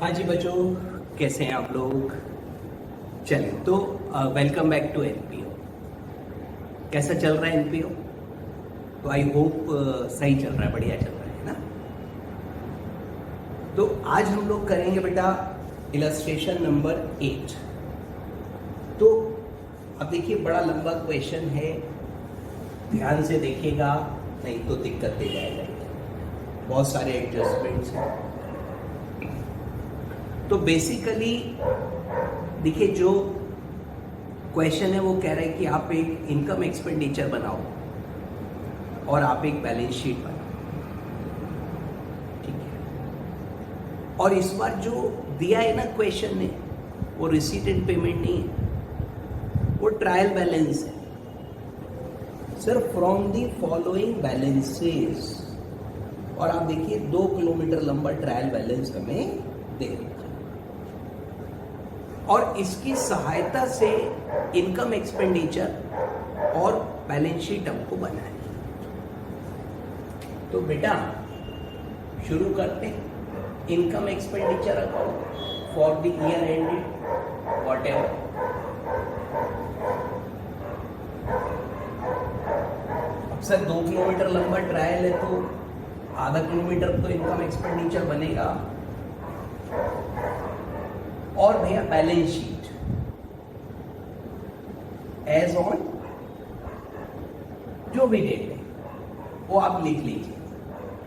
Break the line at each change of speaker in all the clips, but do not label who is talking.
हाँ जी बच्चों, कैसे हैं आप लोग। चलिए तो वेलकम बैक टू एनपीओ। कैसा चल रहा है एनपीओ? तो आई होप सही चल रहा है, बढ़िया चल रहा है ना। तो आज हम लोग करेंगे बेटा इलस्ट्रेशन नंबर 8। तो अब देखिए, बड़ा लंबा क्वेश्चन है, ध्यान से देखिएगा नहीं तो दिक्कत दे जाएगा। बहुत सारे एडजस्टमेंट्स हैं। तो बेसिकली देखिए, जो क्वेश्चन है वो कह रहा है कि आप एक इनकम एक्सपेंडिचर बनाओ और आप एक बैलेंस शीट बनाओ, ठीक है। और इस बार जो दिया है ना क्वेश्चन ने, वो रिसीट एंड पेमेंट नहीं है, वो ट्रायल बैलेंस है। Sir from the following balances, और आप देखिए 2 किलोमीटर लंबा ट्रायल बैलेंस हमें दे रखा है, और इसकी सहायता से इनकम एक्सपेंडिचर और बैलेंस शीट हमको बनानी है। तो बेटा शुरू करते हैं। Income expenditure account for the year ended whatever. अब सर 2 किलोमीटर लंबा ट्रायल है तो आधा किलोमीटर तो इनकम एक्सपेंडिचर बनेगा, और भैया बैलेंस शीट एज ऑन जो भी डेट है वो आप लिख लीजिए,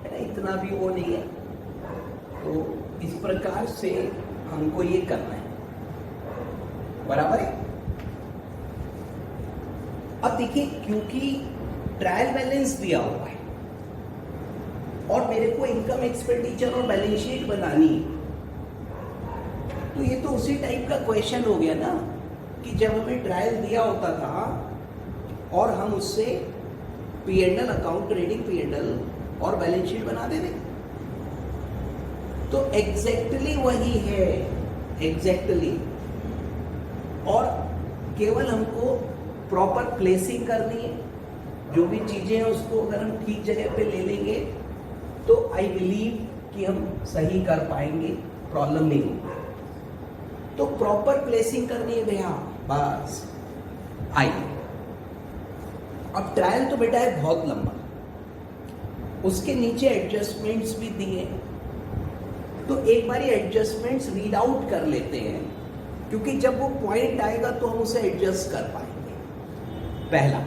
है ना, इतना भी वो नहीं है। तो इस प्रकार से हमको ये करना है, बराबर है। अब देखिए, क्योंकि ट्रायल बैलेंस दिया हुआ है और मेरे को इनकम एक्सपेंडिचर और बैलेंस शीट बनानी है, तो ये तो उसी टाइप का क्वेश्चन हो गया ना कि जब हमें ट्रायल दिया होता था और हम उससे P&L अकाउंट, ट्रेडिंग P&L और बैलेंस शीट बना देते। तो एग्जैक्टली वही है, एग्जैक्टली। और केवल हमको प्रॉपर प्लेसिंग करनी है, जो भी चीजें हैं उसको अगर हम ठीक जगह पे ले लेंगे तो आई बिलीव कि हम सही कर पाएंगे, प्रॉब्लम नहीं होगी। तो प्रॉपर प्लेसिंग करनी है भैया, बस। आइए, अब ट्रायल तो बेटा है बहुत लंबा, उसके नीचे एडजस्टमेंट्स भी दिए, तो एक बार ये एडजस्टमेंट्स रीड आउट कर लेते हैं, क्योंकि जब वो पॉइंट आएगा तो हम उसे एडजस्ट कर पाएंगे। पहला,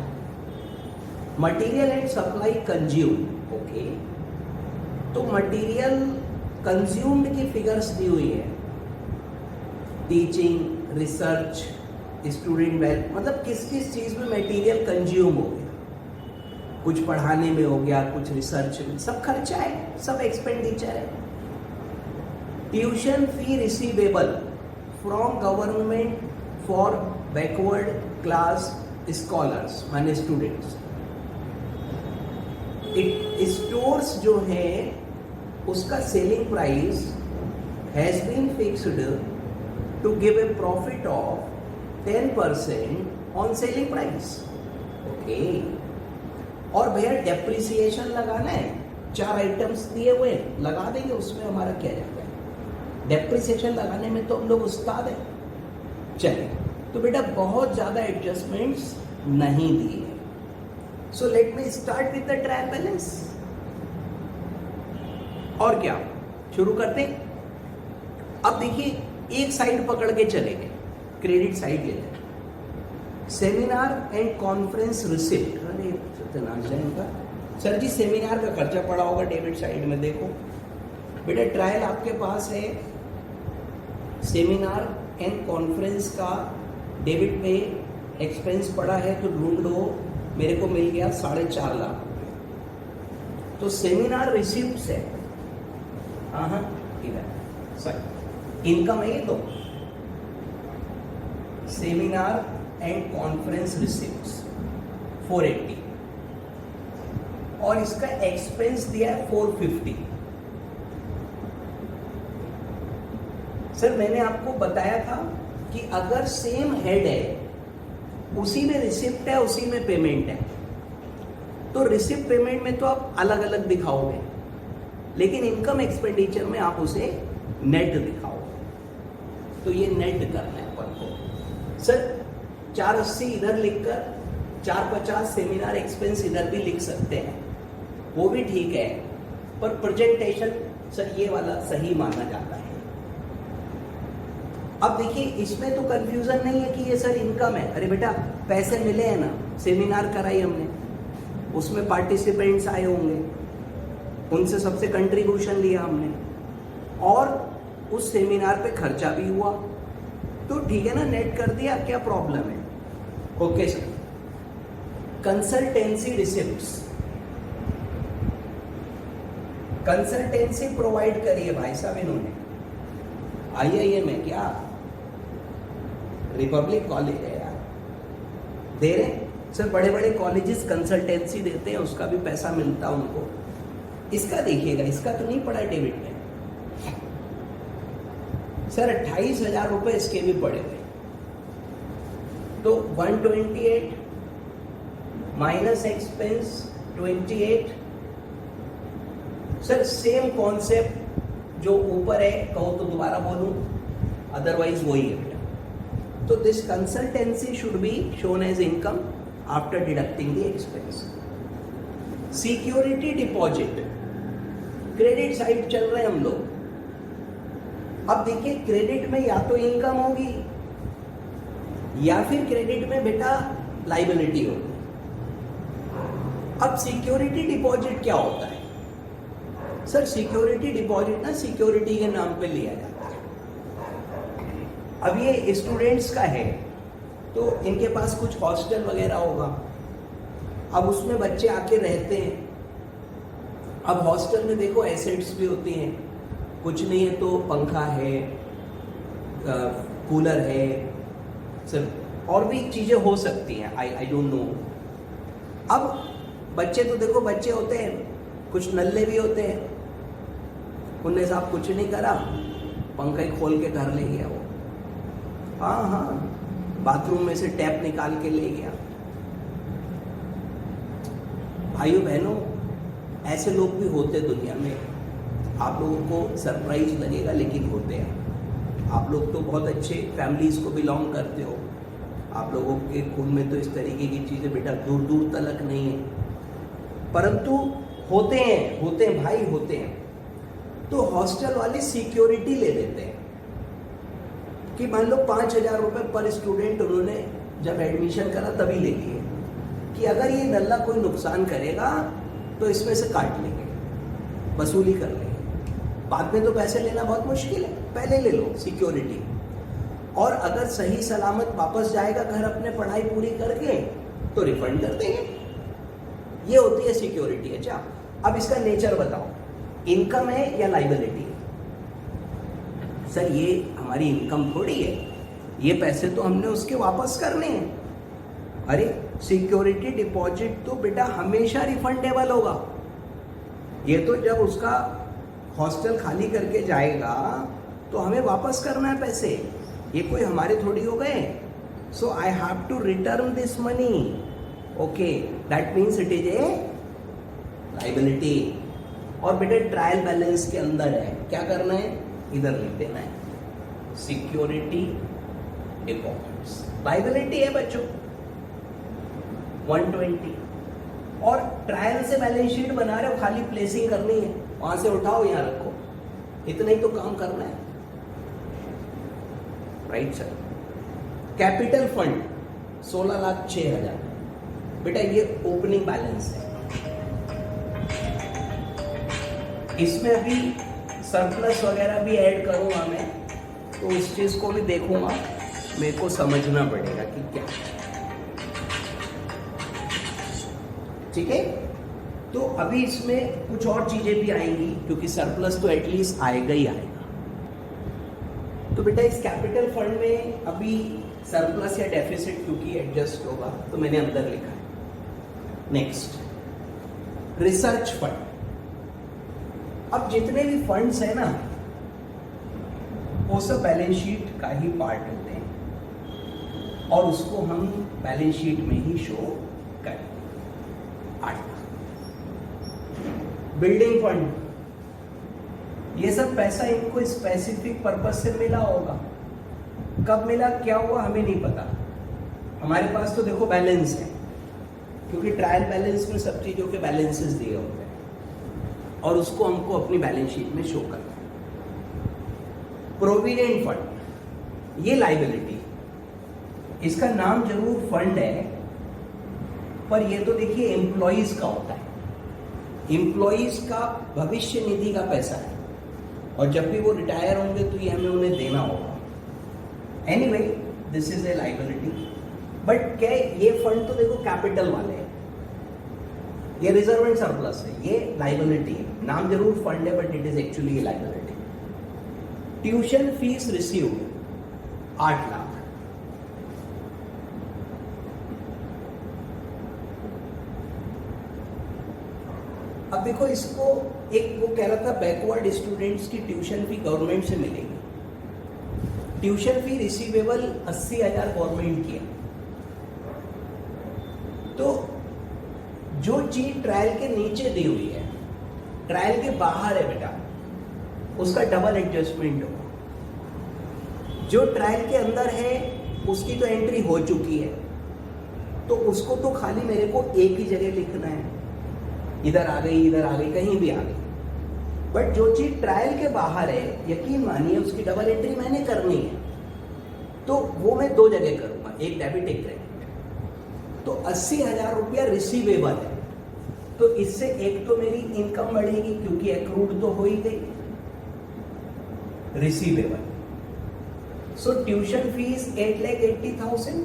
material and supply consume, okay. तो मटेरियल कंज्यूम्ड की फिगर्स दी हुई है, टीचिंग, रिसर्च, स्टूडेंट वेल, मतलब किस किस चीज में मटेरियल कंज्यूम हो गया। कुछ पढ़ाने में हो गया, कुछ रिसर्च में, सब खर्चा है, सब एक्सपेंडिचर है। Tuition fee receivable from government for backward class scholars, माने स्टूडेंट्स। स्टोर्स जो है उसका selling price has been fixed to give a profit of 10% on selling price, ओके। और भैया डेप्रिसिएशन लगाना है, 4 आइटम्स दिए हुए हैं, लगा देंगे, उसमें हमारा क्या जाता है। डेप्रिसिएशन लगाने में तो हम लोग उस्ताद हैं। चलिए, तो बेटा बहुत ज्यादा एडजस्टमेंट्स नहीं दिए, so let me start with the trial balance. और क्या, शुरू करते हैं। अब देखिए, एक साइड पकड़ के चले गए, क्रेडिट साइड ले लें। सेमिनार एंड कॉन्फ्रेंस रिसिप्ट, अरे इनका सर जी सेमिनार का खर्चा पड़ा होगा डेबिट साइड में। देखो बेटा, ट्रायल आपके पास है, सेमिनार एंड कॉन्फ्रेंस का डेबिट पे एक्सपेंस पड़ा है, तो ढूंढ लो, मेरे को मिल गया 4.5 लाख रुपये। तो सेमिनार रिसिप्ट है, हाँ इधर सही इनकम है ये। तो सेमिनार एंड कॉन्फ्रेंस रिसिप्ट्स 480, और इसका एक्सपेंस दिया है 450। सर मैंने आपको बताया था कि अगर सेम हेड है, उसी में रिसिप्ट है, उसी में पेमेंट है, तो रिसिप्ट पेमेंट में तो आप अलग अलग दिखाओगे, लेकिन इनकम एक्सपेंडिचर में आप उसे नेट दिखाओगे। तो ये नेट करना है अपन को। सर 480 इधर लिखकर 450 सेमिनार एक्सपेंस इधर भी लिख सकते हैं, वो भी ठीक है, पर प्रेजेंटेशन सर ये वाला सही माना जाता है। अब देखिए इसमें तो कंफ्यूजन नहीं है कि ये सर इनकम है। अरे बेटा पैसे मिले हैं ना, सेमिनार कराई हमने, उसमें पार्टिसिपेंट्स आए होंगे, उनसे सबसे कंट्रीब्यूशन लिया हमने, और उस सेमिनार पे खर्चा भी हुआ, तो ठीक है ना, नेट कर दिया, क्या प्रॉब्लम है? Okay sir. Consultancy receipts, consultancy provide करिए भाई साहब इन्होंने, IIM है क्या, रिपब्लिक कॉलेज है यार, दे रहे हैं सर। बड़े बड़े कॉलेजेस कंसल्टेंसी देते हैं, उसका भी पैसा मिलता है उनको। इसका देखिएगा, इसका तो नहीं पड़ा डेबिट में सर, 28,000 रुपए इसके भी पड़े हुए, तो 128 minus expense 28। Sir same concept जो ऊपर है, कहो तो दोबारा बोलूं, अदरवाइज वही है बेटा। तो this consultancy should be shown as income after deducting the expense. Security deposit, credit side चल रहे हैं हम लोग। अब देखिए क्रेडिट में या तो इनकम होगी या फिर क्रेडिट में बेटा लाइबिलिटी होगी। अब सिक्योरिटी डिपॉजिट क्या होता है सर? सिक्योरिटी डिपॉजिट ना सिक्योरिटी के नाम पे लिया जाता है। अब ये स्टूडेंट्स का है तो इनके पास कुछ हॉस्टल वगैरह होगा, अब उसमें बच्चे आके रहते हैं। अब हॉस्टल में देखो एसेट्स भी होती हैं, कुछ नहीं है तो पंखा है, कूलर है सर, और भी चीजें हो सकती हैं, आई डोंट नो। अब बच्चे तो देखो बच्चे होते हैं, कुछ नल्ले भी होते हैं, उनने साहब कुछ नहीं करा, पंखा ही खोल के घर ले गया वो, हाँ, बाथरूम में से टैप निकाल के ले गया। भाइयों बहनों, ऐसे लोग भी होते दुनिया में, आप लोगों को सरप्राइज लगेगा लेकिन होते हैं। आप लोग तो बहुत अच्छे फैमिलीज को बिलोंग करते हो, आप लोगों के खून में तो इस तरीके की चीजें बेटा दूर दूर तलक नहीं है, परंतु होते हैं भाई, होते हैं। तो हॉस्टल वाले सिक्योरिटी ले लेते हैं कि मान लो 5,000 रुपए पर स्टूडेंट उन्होंने जब एडमिशन करा तभी ले लिए कि अगर ये नल्ला कोई नुकसान करेगा तो इसमें से काट लेंगे, वसूली कर लेंगे। बाद में तो पैसे लेना बहुत मुश्किल है, पहले ले लो सिक्योरिटी, और अगर सही सलामत वापस जाएगा घर अपने पढ़ाई पूरी करके तो रिफंड कर देंगे। ये होती है सिक्योरिटी। अच्छा, अब इसका नेचर बताओ, इनकम है या लाइबिलिटी है? सर ये हमारी इनकम थोड़ी है, ये पैसे तो हमने उसके वापस करने हैं। अरे सिक्योरिटी डिपॉजिट तो बेटा हमेशा रिफंडेबल होगा, ये तो जब उसका हॉस्टल खाली करके जाएगा तो हमें वापस करना है पैसे, ये कोई हमारे थोड़ी हो गए। So I have to return this money, okay, that means it is a liability. और बेटा ट्रायल बैलेंस के अंदर है, क्या करना है, इधर लिख देना है सिक्योरिटी डिपॉजिट्स, लाइबिलिटी है बच्चों 120। और ट्रायल से बैलेंस शीट बना रहे हो, खाली प्लेसिंग करनी है, वहां से उठाओ यहां रखो, इतना ही तो काम करना है, राइट सर। कैपिटल फंड 16,06,000, बेटा ये ओपनिंग बैलेंस है, इसमें अभी सरप्लस वगैरह भी ऐड करूंगा मैं, तो इस चीज को भी देखूंगा, मेरे को समझना पड़ेगा कि क्या, ठीक है। तो अभी इसमें कुछ और चीजें भी आएंगी क्योंकि सरप्लस तो एटलीस्ट आएगा ही आएगा। तो बेटा इस कैपिटल फंड में अभी सरप्लस या डेफिसिट क्योंकि एडजस्ट होगा तो मैंने अंदर लिखा है। Next, research fund. अब जितने भी फंड्स है ना वो सब बैलेंस शीट का ही पार्ट होते हैं और उसको हम बैलेंस शीट में ही शो करेंगे। बिल्डिंग फंड, ये सब पैसा इनको स्पेसिफिक पर्पस से मिला होगा, कब मिला, क्या हुआ, हमें नहीं पता। हमारे पास तो देखो बैलेंस है, क्योंकि ट्रायल बैलेंस में सब चीज़ों के बैलेंसेस दिए होते हैं और उसको हमको अपनी बैलेंस शीट में शो करना है। प्रोविडेंट फंड, ये लाइबिलिटी, इसका नाम जरूर फंड है, पर ये तो देखिए एम्प्लॉइज का होता है, एम्प्लॉइज का भविष्य निधि का पैसा है, और जब भी वो रिटायर होंगे तो ये हमें उन्हें देना होगा। Anyway, this is a liability. But क्या ये फंड तो देखो कैपिटल वाले हैं, ये रिजर्व एंड सरप्लस है, ये लाइबिलिटी है। नाम जरूर फंड है but it is actually liability. Tuition fees receive 8 lakh, अब देखो इसको, एक वो कह रहा था बैकवर्ड स्टूडेंट्स की ट्यूशन फी गवर्नमेंट से मिलेगी। ट्यूशन फी रिसीवेबल 80,000 गवर्नमेंट की है, तो जो चीज ट्रायल के नीचे दी हुई है, ट्रायल के बाहर है बेटा, उसका डबल एडजस्टमेंट होगा। जो ट्रायल के अंदर है उसकी तो एंट्री हो चुकी है, तो उसको तो खाली मेरे को एक ही जगह लिखना है, इधर आ गई, इधर आ गई, कहीं भी आ गई। बट जो चीज ट्रायल के बाहर है, यकीन मानिए उसकी डबल एंट्री मैंने करनी है, तो वो मैं 2 जगह करूंगा, एक डेबिट एक क्रेडिट। तो 80,000 रुपया रिसीवेबल है, तो इससे एक तो मेरी इनकम बढ़ेगी क्योंकि एक्रूड तो हो ही गई, रिसीवेबल। सो ट्यूशन फीस 8,80,000,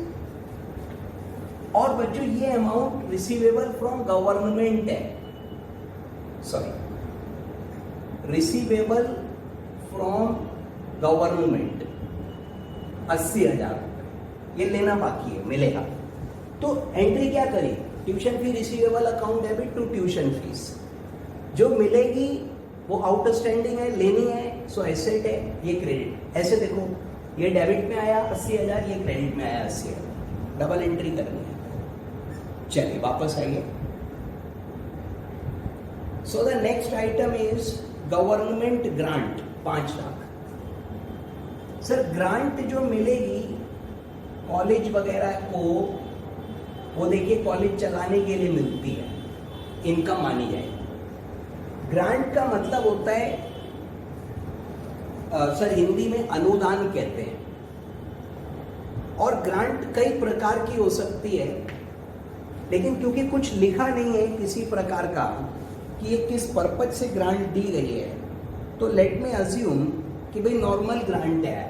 और बच्चों ये अमाउंट रिसीवेबल फ्रॉम गवर्नमेंट है, सॉरी, रिसीवेबल फ्रॉम गवर्नमेंट 80,000 रुपये, ये लेना बाकी है, मिलेगा। तो एंट्री क्या करी, tuition fee receivable account debit to tuition fees, जो मिलेगी वो आउटस्टैंडिंग है, लेनी है, सो एसेट है, ये क्रेडिट। ऐसे देखो, ये डेबिट में आया 80,000, ये क्रेडिट में आया 80,000, डबल एंट्री करनी है। चलिए वापस आइए। So the next item is government grant 5 lakh. Sir grant जो मिलेगी कॉलेज वगैरह को, वो देखिए कॉलेज चलाने के लिए मिलती है, इनकम मानी जाएगी। ग्रांट का मतलब होता है, सर हिंदी में अनुदान कहते हैं, और ग्रांट कई प्रकार की हो सकती है, लेकिन क्योंकि कुछ लिखा नहीं है किसी प्रकार का कि ये किस पर्पज से ग्रांट दी गई है, तो लेट मी अज्यूम कि भाई नॉर्मल ग्रांट है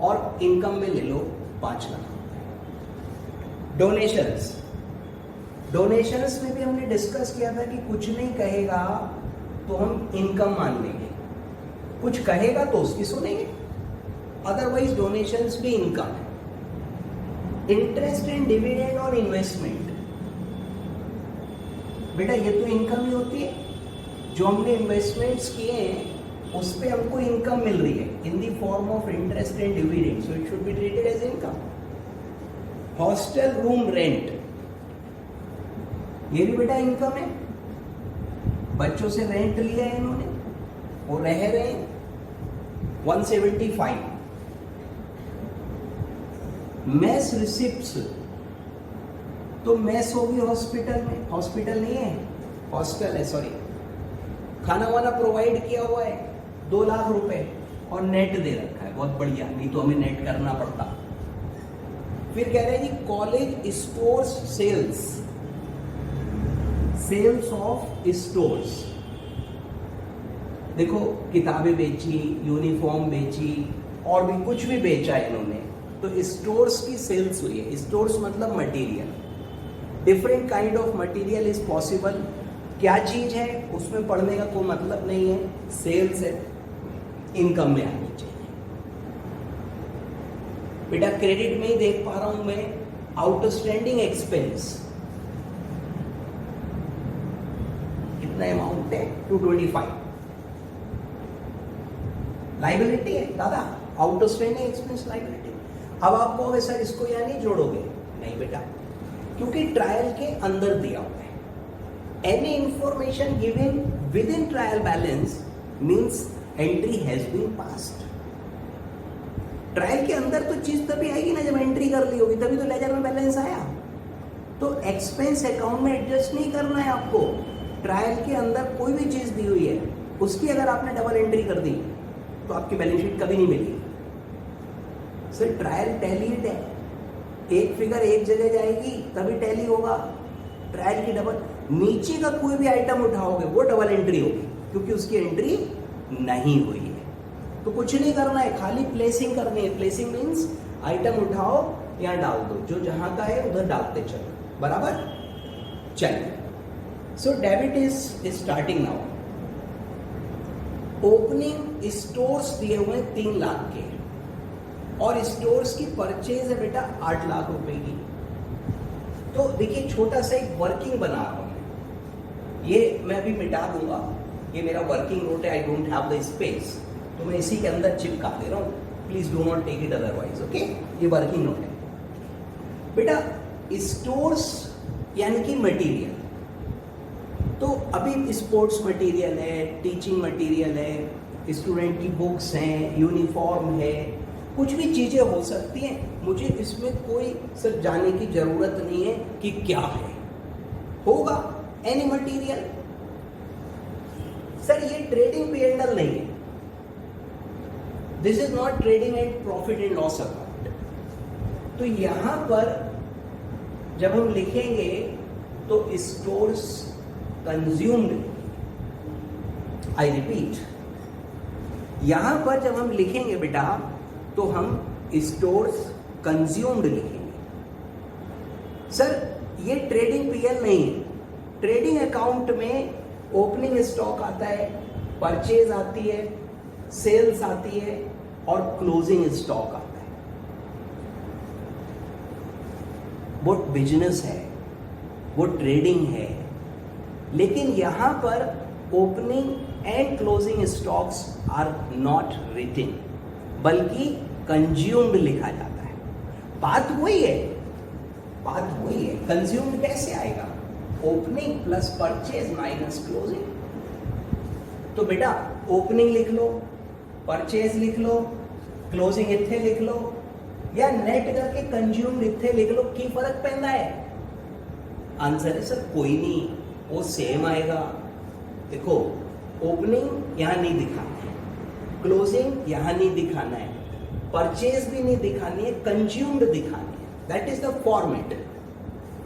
और इनकम में ले लो 5 लाख। डोनेशंस, डोनेशंस में भी हमने डिस्कस किया था कि कुछ नहीं कहेगा तो हम इनकम मान लेंगे, कुछ कहेगा तो उसकी सुनेंगे, अदरवाइज डोनेशंस भी इनकम है। इंटरेस्ट एंड डिविडेंड और इन्वेस्टमेंट, बेटा ये तो इनकम ही होती है, जो हमने इन्वेस्टमेंट्स किए हैं उस पे हमको इनकम मिल रही है in the form of interest and dividend, so it should be treated as income. Hostel room rent, ये भी बेटा इनकम है, बच्चों से रेंट लिया है इन्होंने, वो रह रहे हैं 175। मेस रिसिप्ट्स, तो मेस होगी हॉस्पिटल में, हॉस्पिटल नहीं है, हॉस्टल है, सॉरी, खाना वाना प्रोवाइड किया हुआ है 2 लाख रुपए, और नेट दे रखा है, बहुत बढ़िया, नहीं तो हमें नेट करना पड़ता। फिर कह रहे हैं जी college stores sales, sales of stores, देखो किताबें बेची, यूनिफॉर्म बेची, और भी कुछ भी बेचा इन्होंने, तो स्टोर्स की सेल्स हुई है। स्टोर्स मतलब material, different kind of material is possible. क्या चीज है उसमें पढ़ने का कोई मतलब नहीं है, सेल्स है, इनकम में आनी चाहिए। बेटा क्रेडिट में ही देख पा रहा हूं मैं, आउटस्टैंडिंग एक्सपेंस कितना अमाउंट है, 225, लाइबिलिटी है दादा, आउटस्टैंडिंग एक्सपेंस लाइबिलिटी। अब आप कहोगे सर इसको या नहीं जोड़ोगे, नहीं बेटा, क्योंकि ट्रायल के अंदर दिया हुआ है। Any information given within trial balance means entry has been passed. Trial के अंदर तो चीज तभी आएगी ना जब एंट्री कर ली होगी, तभी तो लेजर में बैलेंस आया। तो एक्सपेंस अकाउंट में एडजस्ट नहीं करना है आपको। ट्रायल के अंदर कोई भी चीज दी हुई है, उसकी अगर आपने डबल एंट्री कर दी तो आपकी बैलेंस शीट कभी नहीं मिलेगी। सर ट्रायल टैलीड है, एक फिगर एक जगह जाएगी तभी टैली होगा। ट्रायल की डबल, नीचे का कोई भी आइटम उठाओगे वो डबल एंट्री होगी, क्योंकि उसकी एंट्री नहीं हुई है। तो कुछ नहीं करना है, खाली प्लेसिंग करनी है। प्लेसिंग मीन्स आइटम उठाओ यहाँ डाल दो, जो जहां का है उधर डालते चलो, बराबर। चलिए, so debit is starting now. Opening stores दिए हुए 3 लाख के, और स्टोर्स की परचेज है बेटा 8 लाख रुपए की। तो देखिए छोटा सा एक वर्किंग बना रहा हूं मैं, ये मैं अभी मिटा दूंगा, ये मेरा वर्किंग नोट है, I don't have the space, तो मैं इसी के अंदर चिपका दे रहा हूं। Please do not take it otherwise, okay. ये वर्किंग नोट है बेटा। स्टोर्स यानी कि मटेरियल, तो अभी स्पोर्ट्स मटेरियल है, टीचिंग मटेरियल है, स्टूडेंट की बुक्स हैं, यूनिफॉर्म है, कुछ भी चीजें हो सकती हैं। मुझे इसमें कोई सर जाने की जरूरत नहीं है कि क्या है, होगा एनी मटेरियल। सर ये ट्रेडिंग P&L नहीं है, this is not trading and profit and loss account. तो यहां पर जब हम लिखेंगे तो स्टोर्स कंज्यूम्ड, आई रिपीट, यहां पर जब हम लिखेंगे बेटा तो हम स्टोर्स कंज्यूम्ड लिखेंगे। सर ये ट्रेडिंग PL नहीं है। ट्रेडिंग अकाउंट में ओपनिंग स्टॉक आता है, परचेज आती है, सेल्स आती है और क्लोजिंग स्टॉक आता है। वो बिजनेस है, वो ट्रेडिंग है, लेकिन यहां पर opening and closing stocks are not written, बल्कि कंज्यूम्ड लिखा जाता है। बात वही है, बात वही है। कंज्यूम्ड कैसे आएगा? Opening plus purchase minus closing. तो बेटा ओपनिंग लिख लो, परचेज लिख लो, क्लोजिंग इत्थे लिख लो, या नेट करके कंज्यूम्ड इत्थे लिख लो, की फर्क पैदा है? आंसर है सर कोई नहीं, वो सेम आएगा। देखो ओपनिंग यहां नहीं दिखाना है, क्लोजिंग यहां नहीं दिखाना है, परचेज भी नहीं दिखानी है, कंज्यूम्ड दिखानी है। That is the format.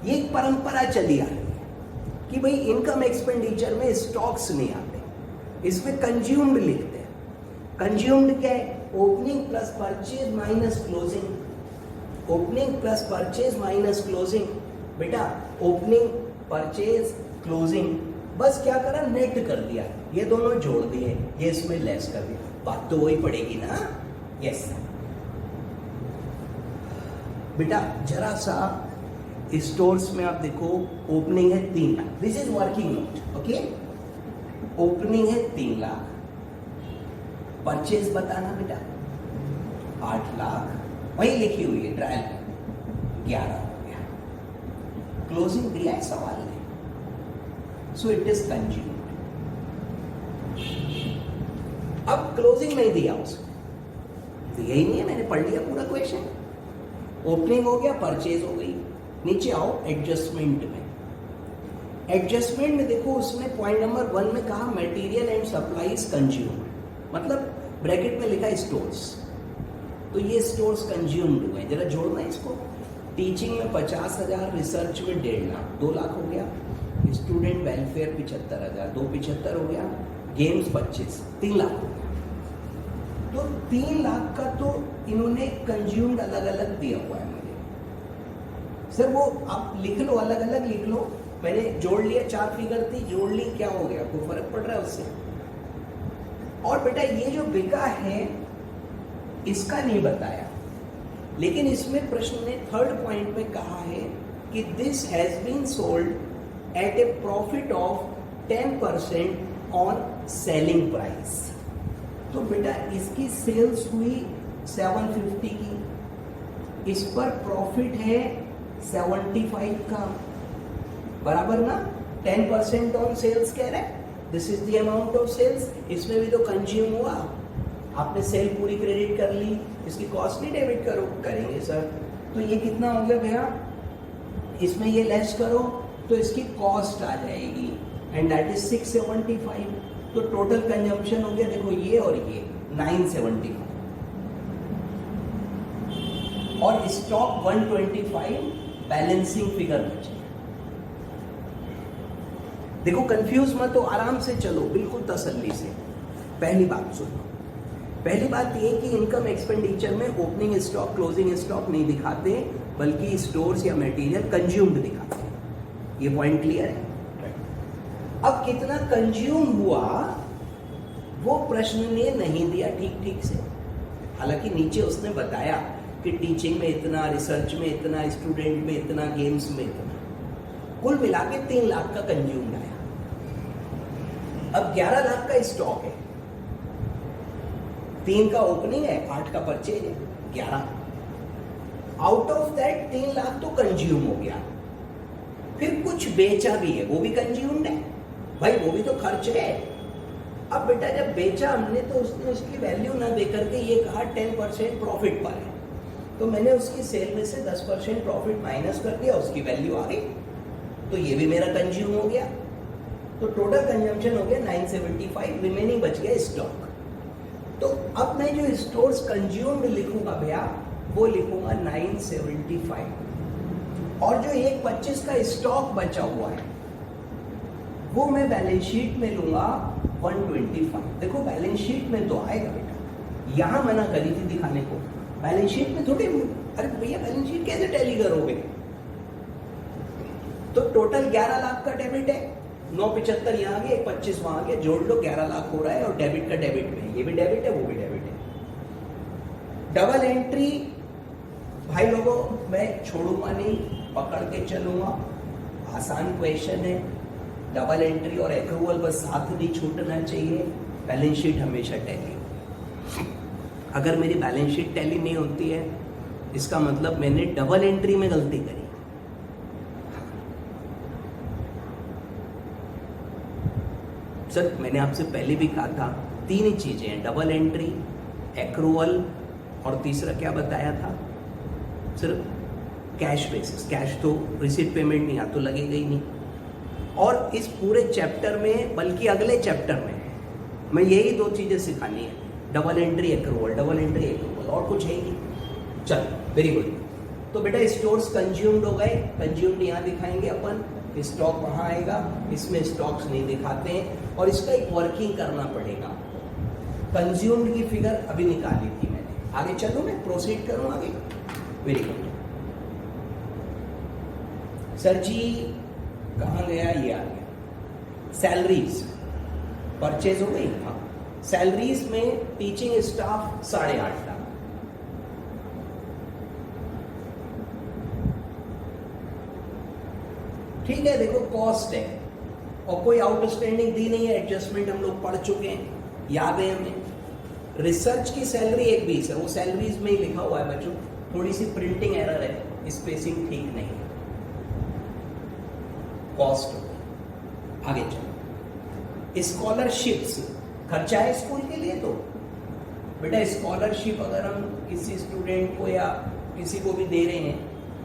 ये एक परंपरा चली आ रही है कि भाई इनकम एक्सपेंडिचर में स्टॉक्स नहीं आते, इसमें कंज्यूम्ड लिखते हैं। कंज्यूम्ड क्या है? Opening plus purchase minus closing. Opening plus purchase minus closing. बेटा ओपनिंग, परचेज, क्लोजिंग, बस क्या करा, नेट कर दिया, ये दोनों जोड़ दिए, ये इसमें लेस कर दिया, बात तो वही पड़ेगी ना। यस बेटा जरा सा स्टोर्स में आप देखो, ओपनिंग है 3 lakh, this is working note, okay. Opening है 3 लाख, परचेज बताना बेटा 8 लाख, वही लिखी हुई है ट्रायल में 11 हो गया, क्लोजिंग दिया है सवाल ने, सो इट इज कंज्यूम्ड। अब क्लोजिंग नहीं दिया उसने, दिया ही नहीं है, मैंने पढ़ लिया पूरा क्वेश्चन। ओपनिंग हो गया, परचेज हो गई। नीचे आओ एडजस्टमेंट में। एडजस्टमेंट में देखो उसने पॉइंट नंबर 1 में कहा मटेरियल एंड सप्लाईज कंज्यूम्ड, मतलब ब्रैकेट में लिखा स्टोर्स, तो ये स्टोर्स कंज्यूम्ड हुए। जरा जोड़ना इसको। टीचिंग में 50,000, रिसर्च में 1.5 लाख, 2 लाख हो गया। स्टूडेंट वेलफेयर 75,000, 2 75 हो गया। गेम्स 25, 3 लाख हो गया। तो 3 लाख का तो इन्होंने कंज्यूम्ड अलग अलग दिया हुआ है मुझे। सर वो आप लिख लो, अलग अलग लिख लो, मैंने जोड़ लिया, 4 फिगर थी, जोड़ ली, क्या हो गया, कोई फर्क पड़ रहा है उससे? और बेटा ये जो बिका है इसका नहीं बताया, लेकिन इसमें प्रश्न ने 3rd पॉइंट में कहा है कि this has been sold at a profit of 10% on selling price. तो बेटा इसकी सेल्स हुई 750 की, इस पर प्रॉफिट है 75 का, बराबर ना। 10% ऑन सेल्स कह रहा है, this is the amount of sales, इसमें भी तो कंज्यूम हुआ, आपने सेल पूरी क्रेडिट कर ली, इसकी कॉस्ट नहीं डेबिट करेंगे सर, तो ये कितना हो गया भैया, इसमें ये लेस करो तो इसकी कॉस्ट आ जाएगी एंड दैट इज 675। तो टोटल कंजम्पशन हो गया देखो ये और ये 975 और स्टॉक 125 बैलेंसिंग फिगर बचे। देखो कंफ्यूज मत हो, आराम से चलो बिल्कुल तसल्ली से। पहली बात सुनो, पहली बात ये कि इनकम एक्सपेंडिचर में ओपनिंग स्टॉक क्लोजिंग स्टॉक नहीं दिखाते, बल्कि स्टोर्स या मटेरियल कंज्यूम्ड दिखाते हैं। ये पॉइंट क्लियर है? अब कितना कंज्यूम हुआ वो प्रश्न ने नहीं दिया ठीक से, हालांकि नीचे उसने बताया कि टीचिंग में इतना, रिसर्च में इतना, स्टूडेंट में इतना, गेम्स में इतना, कुल मिला के 3 लाख का कंज्यूम आया। अब 11 लाख का स्टॉक है, 3 का ओपनिंग है, 8 का परचेज है, 11 आउट ऑफ दैट 3 लाख तो कंज्यूम हो गया। फिर कुछ बेचा भी है, वो भी कंज्यूम्ड है भाई, वो भी तो खर्च है। अब बेटा जब बेचा हमने तो उसने उसकी वैल्यू ना दे करके ये कहा 10% प्रॉफिट पर है, तो मैंने उसकी सेल में से 10% प्रॉफिट माइनस कर दिया, उसकी वैल्यू आ गई, तो ये भी मेरा कंज्यूम हो गया। तो टोटल कंजम्पशन हो गया 975, रिमेनिंग बच गया स्टॉक। तो अब मैं जो स्टोर्स कंज्यूम्ड लिखूंगा भैया वो लिखूंगा 975, और जो 125 का स्टॉक बचा हुआ है वो मैं बैलेंस शीट में लूंगा 125। देखो बैलेंस शीट में तो आएगा बेटा, यहां मना करी थी दिखाने को, बैलेंस शीट में थोड़ी, अरे भैया बैलेंस शीट कैसे टैली करोगे। तो टोटल 11 लाख का डेबिट है, 975 यहाँ आ गया, 25 वहां आ गया, जोड़ लो 11 लाख हो रहा है, और डेबिट का डेबिट में, ये भी डेबिट है वो भी डेबिट है। डबल एंट्री भाई लोगों मैं छोड़ूंगा नहीं, पकड़ के चलूंगा, आसान क्वेश्चन है। डबल एंट्री और एक्रूवल बस साथ नहीं छूटना चाहिए, बैलेंस शीट हमेशा टैली। अगर मेरी बैलेंस शीट टैली नहीं होती है इसका मतलब मैंने डबल एंट्री में गलती करी। सर मैंने आपसे पहले भी कहा था 3 ही चीजें हैं, डबल एंट्री, एक्रूवल और तीसरा क्या बताया था, सिर्फ कैश बेसिस। कैश तो रिसीट पेमेंट नहीं, यहाँ तो लगेगा ही नहीं। और इस पूरे चैप्टर में, बल्कि अगले चैप्टर में मैं यही 2 चीजें सिखानी है, double entry accrual, double entry accrual, और कुछ है ही नहीं। चलो वेरी गुड। तो बेटा स्टोर्स कंज्यूम्ड हो गए, कंज्यूम्ड यहाँ दिखाएंगे अपन, स्टॉक वहां आएगा, इसमें स्टॉक्स नहीं दिखाते हैं, और इसका एक वर्किंग करना पड़ेगा। कंज्यूम्ड की फिगर अभी निकाली थी मैंने, आगे चलो मैं प्रोसीड करूं आगे। Very good. सर जी कहाँ गया, ये आ गया सैलरीज, परचेज हो गई। हाँ, सैलरीज में टीचिंग स्टाफ 8.5 लाख, ठीक है। देखो कॉस्ट है और कोई आउटस्टैंडिंग दी नहीं है, एडजस्टमेंट हम लोग पढ़ चुके हैं, याद है हमें। रिसर्च की सैलरी 120 है, वो सैलरीज में ही लिखा हुआ है बच्चों, थोड़ी सी प्रिंटिंग एरर है, स्पेसिंग ठीक नहीं है, कॉस्ट हो गई। आगे चलो, स्कॉलरशिप्स खर्चा है स्कूल के लिए। तो बेटा स्कॉलरशिप अगर हम किसी स्टूडेंट को या किसी को भी दे रहे हैं,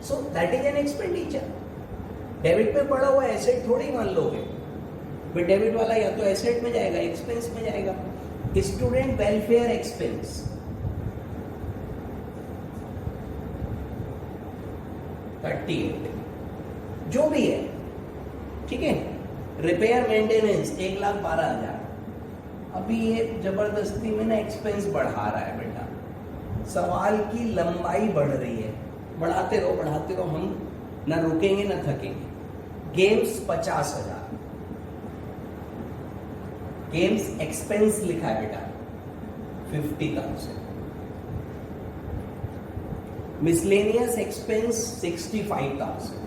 so that is an expenditure. Debit में पड़ा हुआ एसेट थोड़ी मान लोगे, बट डेबिट वाला या तो एसेट में जाएगा, एक्सपेंस में जाएगा। स्टूडेंट वेलफेयर एक्सपेंस, जो भी है, ठीक है। Repair maintenance 1,12,000। अभी ये जबरदस्ती में ना एक्सपेंस बढ़ा रहा है बेटा, सवाल की लंबाई बढ़ रही है, बढ़ाते रहो, हम ना रुकेंगे ना थकेंगे। गेम्स 50,000, गेम्स एक्सपेंस लिखा है बेटा 50,000। Miscellaneous expense 65,000।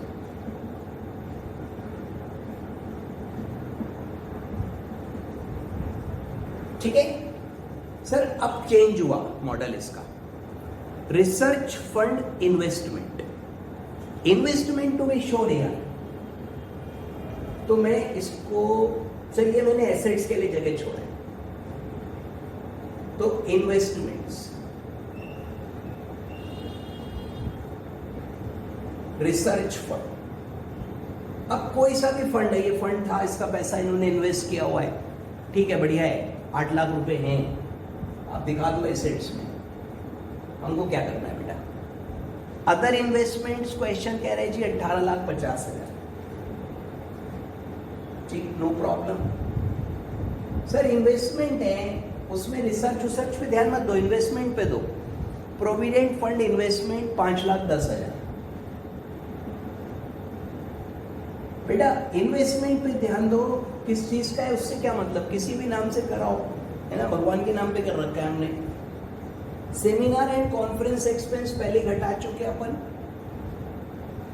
ठीक है सर। अब चेंज हुआ मॉडल इसका, research fund investment, investment to be sure यार। तो मैं इसको, सर ये मैंने एसेट्स के लिए जगह छोड़ा है, तो इन्वेस्टमेंट्स, रिसर्च फंड, अब कोई सा भी फंड है, ये फंड था, इसका पैसा इन्होंने इन्वेस्ट किया हुआ है, ठीक है, बढ़िया है, 8 लाख रुपए हैं, आप दिखा दो एसेट्स में, हमको क्या करना है बेटा? अदर इन्वेस्टमेंट्स क्वेश्चन कह रहे हैं जी 18,50,000, ठीक, नो प्रॉब्लम सर। इन्वेस्टमेंट है, उसमें रिसर्च पे ध्यान मत दो, इन्वेस्टमेंट पे दो। प्रोविडेंट फंड इन्वेस्टमेंट 5,10,000, बेटा इन्वेस्टमेंट पे ध्यान दो, किस चीज का है, उससे क्या मतलब, किसी भी नाम से कराओ, है ना, भगवान के नाम पे कर रखा है हमने। सेमिनार एंड कॉन्फ्रेंस एक्सपेंस पहले घटा चुके अपन,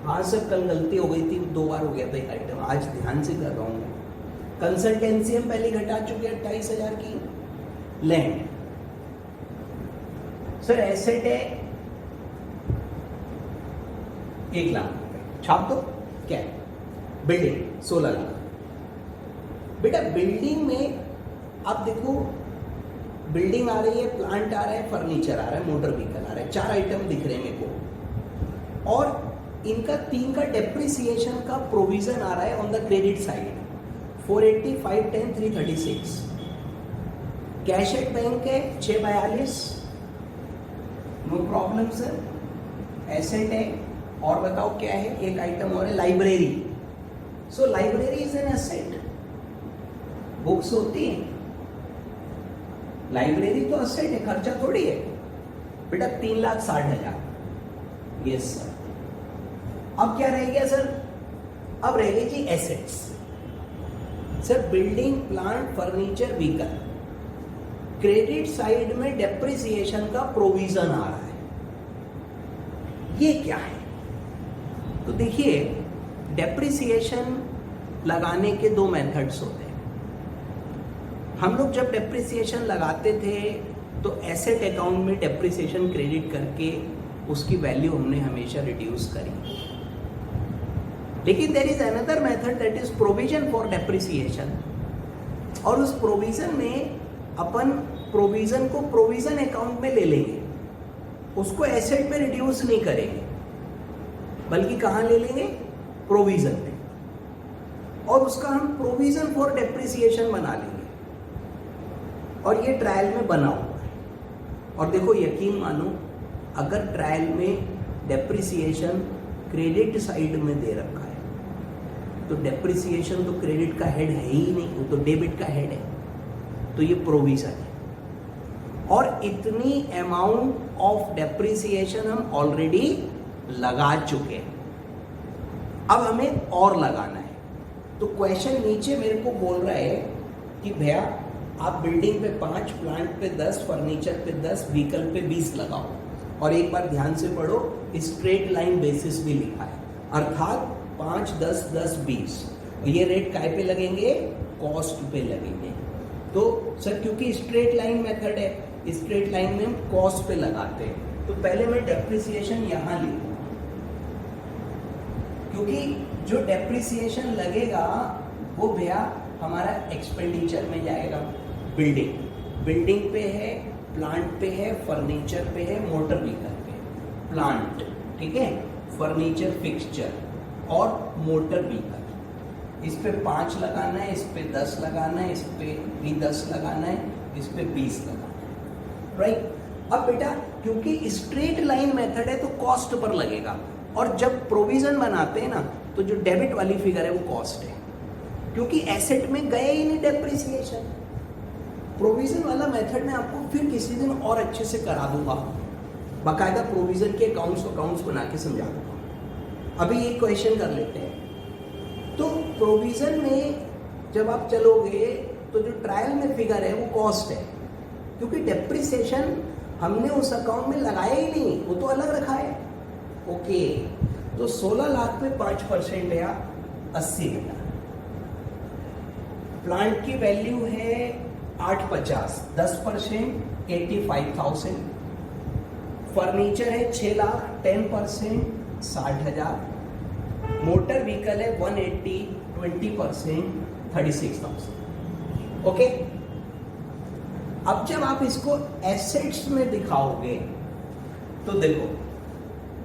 हाँ सर कल गलती हो गई थी, 2 बार हो गया था एक आइटम, आज ध्यान से कर रहा हूँ। कंसल्टेंसी हम पहले घटा चुके 28,000 की। लैंड सर एसेट है 1 लाख रुपए, छाप दो, क्या है? बिल्डिंग 16 लाख। बेटा बिल्डिंग में आप देखो, बिल्डिंग आ रही है, प्लांट आ रहा है, फर्नीचर आ रहा है, मोटर व्हीकल आ रहा है, 4 आइटम दिख रहे हैं मेरे को, और इनका 3 का डेप्रिसिएशन का प्रोविजन आ रहा है on the credit side, 480, 510, 336। Cash at bank है 642, नो प्रॉब्लम सर। एसेट है, और बताओ क्या है, एक आइटम और है, library. So library is an asset, books होती है, लाइब्रेरी तो एसेट है, खर्चा थोड़ी है बेटा। 3,60,000, यस सर। अब क्या रह गया सर? अब रह गई जी assets. Sir building, plant, furniture, vehicle, credit side में डेप्रिसिएशन का प्रोविजन आ रहा है, ये क्या है? तो देखिए डेप्रिसिएशन लगाने के 2 मेथड्स होते हैं। हम लोग जब डेप्रिसिएशन लगाते थे तो एसेट अकाउंट में डेप्रिसिएशन क्रेडिट करके उसकी वैल्यू हमने हमेशा रिड्यूस करी। लेकिन there is another method that is provision for depreciation, और उस प्रोविजन में अपन प्रोविजन को प्रोविजन अकाउंट में ले लेंगे, उसको एसेट में रिड्यूस नहीं करेंगे, बल्कि कहाँ ले लेंगे? प्रोविजन में, और उसका हम प्रोविजन फॉर डेप्रिसिएशन बना लेंगे, और ये ट्रायल में बना हुआ है। और देखो यकीन मानो, अगर ट्रायल में डेप्रिसिएशन क्रेडिट साइड में दे रखा है तो डेप्रिसिएशन तो क्रेडिट का हेड है ही नहीं, वो तो डेबिट का हेड है, तो ये प्रोविजन है। और इतनी अमाउंट ऑफ डेप्रिसिएशन हम ऑलरेडी लगा चुके हैं, अब हमें और लगाना है। तो क्वेश्चन नीचे मेरे को बोल रहा है कि भैया आप बिल्डिंग पे 5, प्लांट पे 10, फर्नीचर पे 10, व्हीकल पे 20 लगाओ। और एक बार ध्यान से पढ़ो, स्ट्रेट लाइन बेसिस भी लिखा है, अर्थात 5, 10, 10, 20। ये रेट काय पे लगेंगे? कॉस्ट पे लगेंगे। तो सर क्योंकि स्ट्रेट लाइन मेथड है, स्ट्रेट लाइन में हम कॉस्ट पे लगाते हैं, तो पहले मैं डेप्रिसिएशन यहाँ लिखूंगा, क्योंकि जो डेप्रिसिएशन लगेगा वो भैया हमारा एक्सपेंडिचर में जाएगा। बिल्डिंग पे है, प्लांट पे है, फर्नीचर पे है, मोटर व्हीकल पे। प्लांट ठीक है, फर्नीचर, फिक्सचर और मोटर व्हीकल, इस पे 5 लगाना है, इस पे 10 लगाना है, इस पे भी 10 लगाना है, इस पे 20 लगाना है, राइट। अब बेटा क्योंकि स्ट्रेट लाइन मेथड है तो कॉस्ट पर लगेगा, और जब प्रोविजन बनाते हैं ना तो जो डेबिट वाली फिगर है वो कॉस्ट है, क्योंकि एसेट में गए ही नहीं डेप्रिसिएशन। प्रोविजन वाला मेथड में आपको फिर किसी दिन और अच्छे से करा दूंगा, बाकायदा प्रोविजन के अकाउंट्स बना के समझा दूंगा। अभी ये क्वेश्चन कर लेते हैं। तो प्रोविजन में जब आप चलोगे तो जो ट्रायल में फिगर है वो कॉस्ट है, क्योंकि डेप्रिसिएशन हमने उस अकाउंट में लगाया ही नहीं, वो तो अलग रखा है। ओके, तो 16 लाख पे 5% है 80,000। प्लांट की वैल्यू है 850, 10% 85,000। फर्नीचर है 6 लाख, 10% 60,000। मोटर व्हीकल है 180, 20% 36,000। ओके, अब जब आप इसको एसेट्स में दिखाओगे तो देखो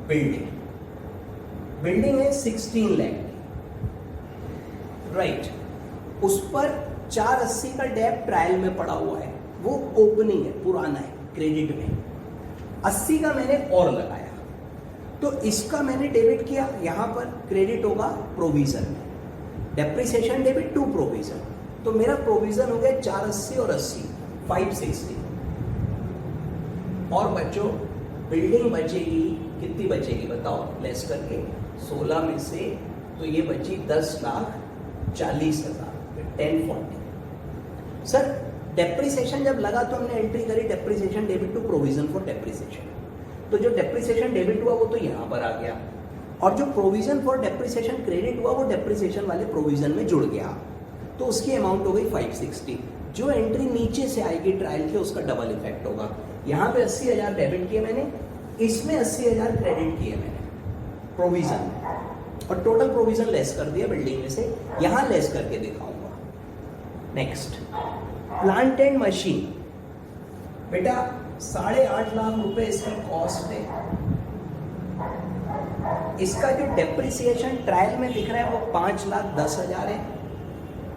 बिल्डिंग है 16 लाख राइट, उस पर 480 का डेब्ट ट्रायल में पड़ा हुआ है, वो ओपनिंग है, पुराना है, क्रेडिट में 80 का मैंने और लगाया, तो इसका मैंने डेबिट किया, यहां पर क्रेडिट होगा प्रोविजन में, डेप्रिसिएशन डेबिट टू प्रोविजन, तो मेरा प्रोविजन हो गया 480 और 80 560। और बच्चों बिल्डिंग बचेगी, कितनी बचेगी बताओ, लेस करके 16 में से, तो ये बची 10,40,000 1040। सर डेप्रिसिएशन जब लगा तो हमने एंट्री करी depreciation debit to provision for depreciation, तो जो डेप्रिसिएशन डेबिट हुआ वो तो यहां पर आ गया, और जो प्रोविजन फॉर डेप्रिसिएशन क्रेडिट हुआ वो डेप्रिसिएशन वाले प्रोविजन में जुड़ गया, तो उसकी अमाउंट हो गई 560। जो एंट्री नीचे से आएगी ट्रायल के उसका डबल इफेक्ट होगा, यहाँ पे 80,000 डेबिट किए मैंने, इसमें 80,000 क्रेडिट किए मैंने प्रोविजन में, और टोटल प्रोविजन लेस कर दिया बिल्डिंग में से, यहां लेस करके दिखाऊंगा। नेक्स्ट प्लांट एंड मशीन, बेटा 8.5 लाख रुपए इसकी कॉस्ट है, इसका जो डेप्रिसिएशन ट्रायल में दिख रहा है वो 5,10,000 है,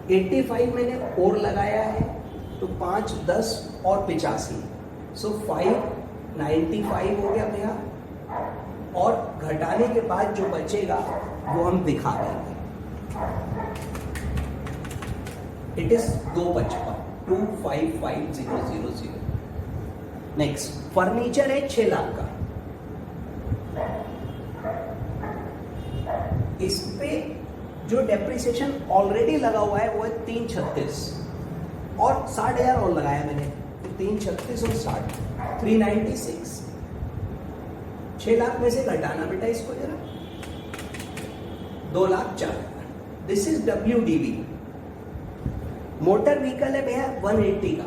85 मैंने और लगाया है, तो 5, 10 और 85, सो 595 हो गया भैया, और घटाने के बाद जो बचेगा वो हम दिखा देंगे, इट इज 255 255,000। नेक्स्ट फर्नीचर है 6 लाख का, इस पे जो डेप्रिसिएशन ऑलरेडी लगा हुआ है वो है 336, और 60,000 और लगाया मैंने, तो 336 और 60 396, 6 लाख में से घटाना बेटा इसको जरा, 2,04,000। This is WDV। Motor vehicle है भैया 180 का,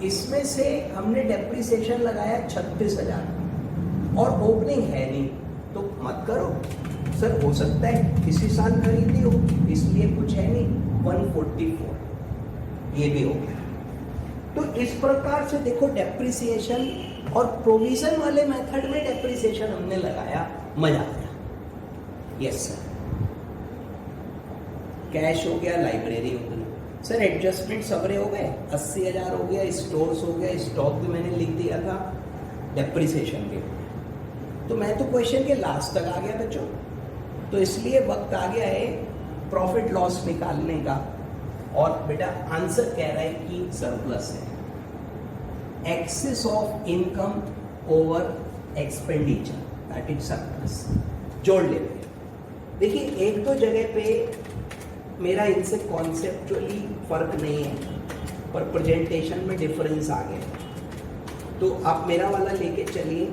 इसमें से हमने डेप्रिसिएशन लगाया 36,000, और ओपनिंग है नहीं, तो मत करो सर, हो सकता है किसी साल खरीदी हो इसलिए कुछ है नहीं, 144 ये भी हो गया। तो इस प्रकार से देखो डेप्रिसिएशन और प्रोविजन वाले मेथड में डेप्रिसिएशन हमने लगाया, मजा आया। यस सर, कैश हो गया, लाइब्रेरी हो गई, सर एडजस्टमेंट सबरे हो गए, 80,000 हो गया, स्टोर्स हो गया, स्टॉक भी मैंने लिख दिया था डेप्रिसिएशन के, तो मैं तो क्वेश्चन के लास्ट तक आ गया बच्चों, तो इसलिए वक्त आ गया है प्रॉफिट लॉस निकालने का, और बेटा आंसर कह रहा है कि सरप्लस है, excess of income over expenditure, that is surplus. जोड़ लेते हैं, देखिए एक दो जगह पे मेरा इनसे कॉन्सेप्चुअली फर्क नहीं है, पर प्रेजेंटेशन में डिफरेंस आ गया, तो आप मेरा वाला लेके चलिए,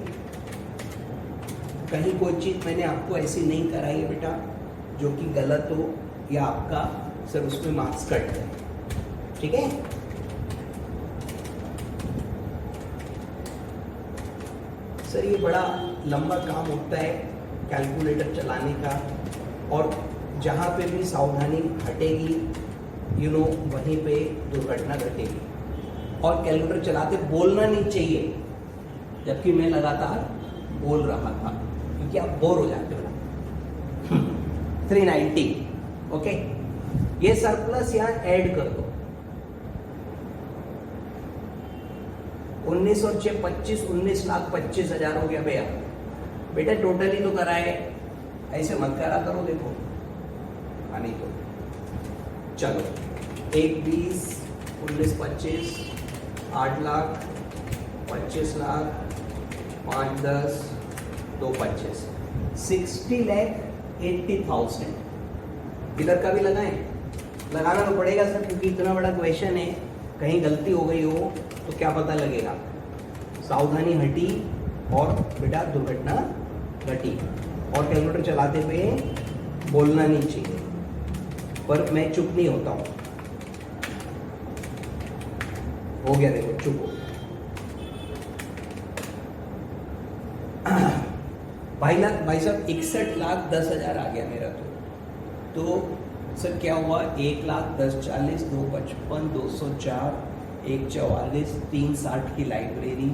कहीं कोई चीज़ मैंने आपको ऐसी नहीं कराई है बेटा जो कि गलत हो या आपका सर उसमें मार्क्स कट जाए, ठीक है। सर ये बड़ा लंबा काम होता है कैलकुलेटर चलाने का, और जहाँ पे भी सावधानी हटेगी वहीं पे दुर्घटना घटेगी, और कैलकुलेटर चलाते बोलना नहीं चाहिए, जबकि मैं लगातार बोल रहा था क्योंकि आप बोर हो जाते हो ना। 390 ओके, ये सरप्लस यहाँ ऐड कर दो, 19 और 6 25, 19,25,000 हो गया भैया, बेटा टोटल ही तो कराए, ऐसे मत करा करो, देखो नहीं तो चलो 1 20 19 25 8 लाख 25 लाख 5 10 2 25 60,80,000। इधर का भी लगाएं, लगाना तो पड़ेगा सर क्योंकि इतना बड़ा क्वेश्चन है, कहीं गलती हो गई हो तो क्या पता लगेगा। सावधानी हटी और बेटा दुर्घटना घटी, और कैलकुलेटर चलाते हुए बोलना नहीं चाहिए, पर मैं चुप नहीं होता हूं। हो गया, देखो चुप हो। भाई साहब 61,10,000 आ गया मेरा, तो सर क्या हुआ, 1,10,40, 255, 204, 144, 360 की लाइब्रेरी,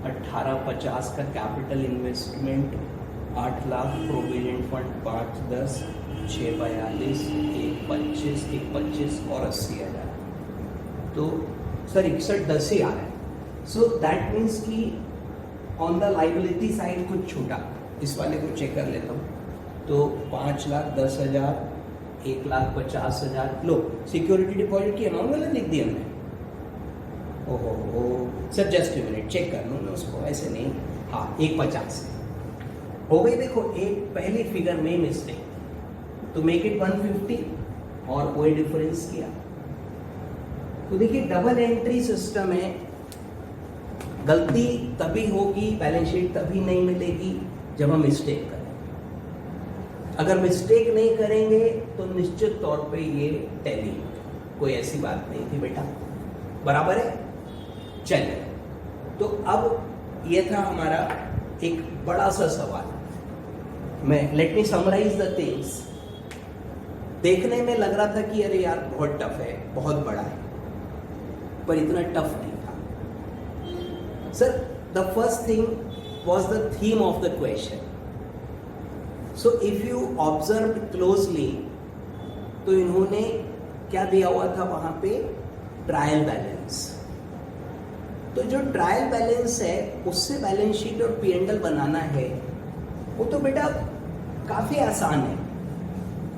1850 का capital investment, 8 lakh provident fund, 510, 642, 125, 125 और 80,000। तो सर 6110 ही आ रहा है। सो दैट मीन्स कि ऑन द लाइबिलिटी साइड कुछ छूटा। इस वाले को चेक कर लेता हूँ। तो 5,10,000, 1,50,000, लो सिक्योरिटी डिपॉजिट की अमाउंट वाला लिख दिया हमने। ओहो sir just a minute, check कर लूँ मैं उसको, ऐसे नहीं। हाँ 150 हो गई। देखो एक पहली फिगर में मिस्टेक, तो मेक इट 150 और कोई डिफरेंस किया। तो देखिए डबल एंट्री सिस्टम है, गलती तभी होगी, बैलेंस शीट तभी नहीं मिलेगी जब हम मिस्टेक करें। अगर मिस्टेक नहीं करेंगे तो निश्चित तौर पे ये टैली, कोई ऐसी बात नहीं थी बेटा, बराबर है। चलिए, तो अब ये था हमारा एक बड़ा सा सवाल। मैं let me summarise the things. देखने में लग रहा था कि अरे यार बहुत टफ है, बहुत बड़ा है, पर इतना टफ नहीं था। Sir the first thing was the theme of the question. So if you observed closely, तो इन्होंने क्या दिया हुआ था वहां पे, ट्रायल बैलेंस। तो जो ट्रायल बैलेंस है उससे बैलेंस शीट और P&L बनाना है, वो तो बेटा काफी आसान है।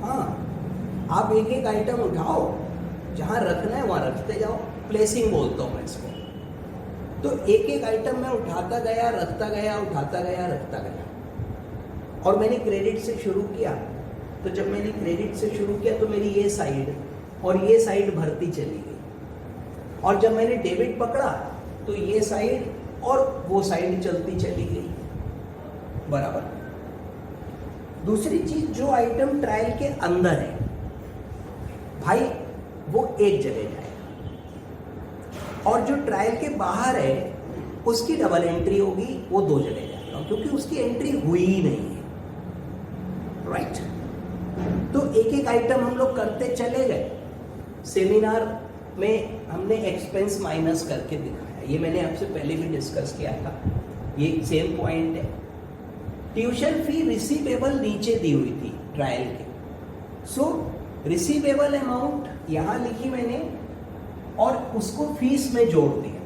हाँ, आप एक एक आइटम उठाओ, जहां रखना है वहां रखते जाओ, प्लेसिंग बोलता हूं मैं इसको। तो एक एक आइटम मैं उठाता गया, रखता गया, उठाता गया, रखता गया। और मैंने क्रेडिट से शुरू किया। तो जब मैंने क्रेडिट से शुरू किया तो मेरी ये साइड और ये साइड भरती चली गई। और जब मैंने डेबिट पकड़ा तो ये साइड और वो साइड चलती चली गई, बराबर। दूसरी चीज, जो आइटम ट्रायल के अंदर है भाई वो एक जगह जाएगा, और जो ट्रायल के बाहर है उसकी डबल एंट्री होगी, वो 2 जगह जाएगा, क्योंकि उसकी एंट्री हुई ही नहीं है, राइट। तो एक एक आइटम हम लोग करते चले गए। सेमिनार में हमने एक्सपेंस माइनस करके दिखाया, ये मैंने आपसे पहले भी डिस्कस किया था, ये सेम पॉइंट है। ट्यूशन फी रिसीवेबल नीचे दी हुई थी ट्रायल के, सो रिसीवेबल अमाउंट यहां लिखी मैंने और उसको फीस में जोड़ दिया।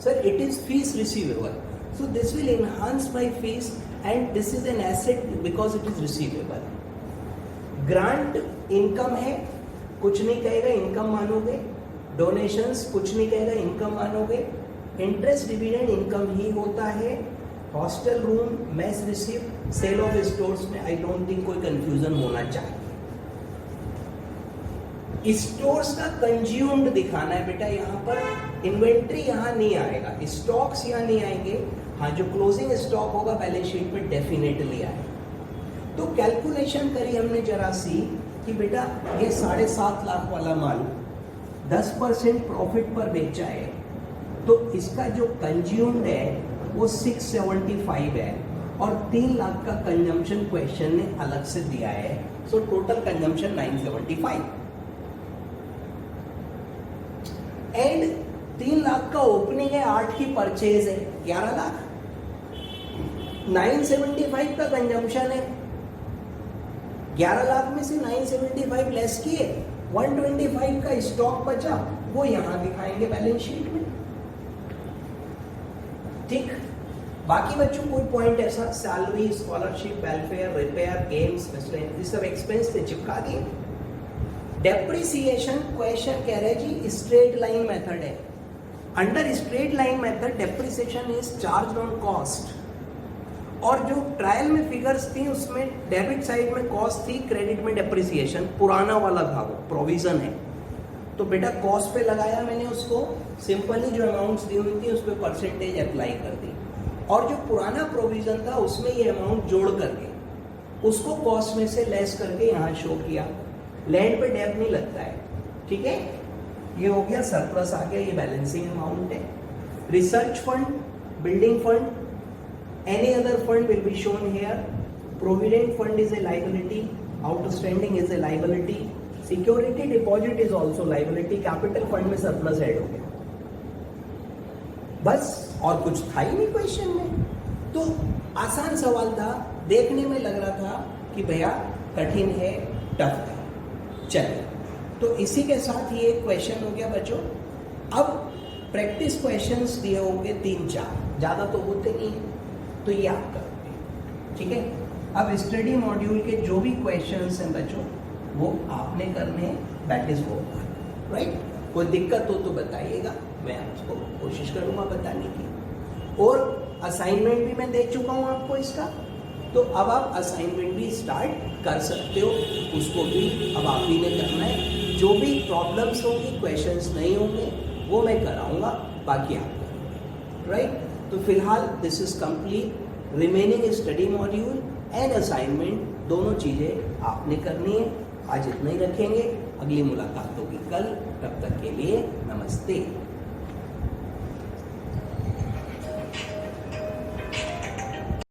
Sir it is fees receivable, so this will enhance my fees and this is an asset because it is receivable. Grant income है, कुछ नहीं कहेगा, इनकम मानोगे। डोनेशंस कुछ नहीं कहेगा, इनकम मानोगे। इंटरेस्ट डिविडेंड इनकम ही होता है। Hostel room, mess receipt, sale of stores में आई डोंट थिंक कोई कंफ्यूजन होना चाहिए। स्टोर्स का कंज्यूम्ड दिखाना है बेटा, यहाँ पर इन्वेंट्री यहाँ नहीं आएगा, स्टॉक्स यहाँ नहीं आएंगे। हाँ, जो क्लोजिंग स्टॉक होगा बैलेंस शीट में डेफिनेटली आएगा। तो कैलकुलेशन करी हमने जरा सी कि बेटा ये 7.5 लाख वाला माल 10% प्रॉफिट पर बेचा है, तो इसका जो कंज्यूम्ड है वो 675 है, और 3 लाख का कंजम्पशन क्वेश्चन ने अलग से दिया है, so total consumption 975। And 3 lakh का ओपनिंग है, 8 की परचेज है, 11 लाख। 975 का कंजम्पशन है, 11 लाख में से 975 लेस किए, 125 का स्टॉक बचा, वो यहां दिखाएंगे बैलेंस शीट में। ठीक, बाकी बच्चों कोई पॉइंट ऐसा, salary, scholarship, welfare, repair, games, ये सब एक्सपेंस पे चिपका दिए। डेप्रिसिएशन क्वेश्चन कह रहे जी स्ट्रेट लाइन मेथड है। Under straight line method depreciation is charge on cost, और जो ट्रायल में फिगर्स थी उसमें डेबिट साइड में कॉस्ट थी, क्रेडिट में डेप्रिसिएशन, पुराना वाला था वो, प्रोविजन है। तो बेटा कॉस्ट पे लगाया मैंने उसको, सिंपली जो अमाउंट्स दी हुई थी उस पर परसेंटेज अप्लाई कर दी, और जो पुराना प्रोविजन था उसमें ये अमाउंट जोड़ करके उसको कॉस्ट में से लेस करके यहाँ शो किया। लैंड पे डेप नहीं लगता है, ठीक है। ये हो गया, सरप्लस आ गया, ये बैलेंसिंग अमाउंट है। Research fund, building fund, any other fund will be shown here. Provident fund is a liability, outstanding is a liability,
security deposit is also liability, capital fund में सरप्लस ऐड हो गया, बस और कुछ था ही नहीं question में। तो आसान सवाल था, देखने में लग रहा था कि भैया कठिन है, टफ है। चलिए, तो इसी के साथ ये क्वेश्चन हो गया बच्चों। अब प्रैक्टिस क्वेश्चंस दिए होंगे 3-4, ज़्यादा तो होते नहीं है, तो ये आप करोगे, ठीक है। अब स्टडी मॉड्यूल के जो भी क्वेश्चंस हैं बच्चों वो आपने करने हैं, दैट इज वो, राइट। कोई दिक्कत हो तो बताइएगा, मैं आपको कोशिश करूँगा बताने की। और असाइनमेंट भी मैं दे चुका हूँ आपको इसका, तो अब आप असाइनमेंट भी स्टार्ट कर सकते हो, उसको भी अब आप ही ने करना है। जो भी प्रॉब्लम्स होंगी, क्वेश्चंस नहीं होंगे, वो मैं कराऊंगा, बाकी आप करोगे, राइट। तो फिलहाल this is complete. Remaining study module and assignment दोनों चीज़ें आपने करनी है। आज इतना ही रखेंगे, अगली मुलाकात होगी कल, तब तक के लिए नमस्ते।